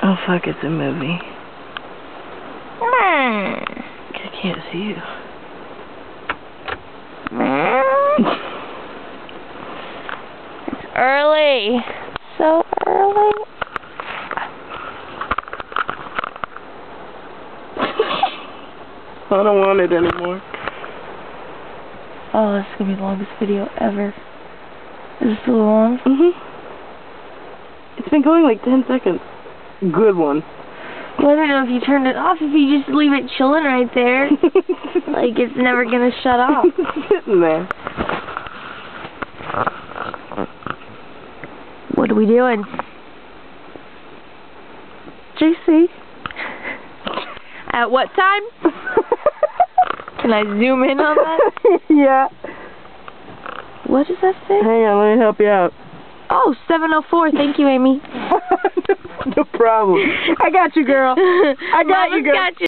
Oh fuck, it's a movie. I can't see you. It's early. So early. I don't want it anymore. Oh, this is gonna be the longest video ever. Is it still long? It's been going like 10 seconds. Good one. Well, I don't know if you turned it off, if you just leave it chilling right there. Like, it's never gonna shut off. Sitting there. What are we doing? JC. At what time? Can I zoom in on that? Yeah. What does that say? Hang on, let me help you out. Oh, 7:04. Thank you, Amy. No problem. I got you, girl. I got you, girl. Got you.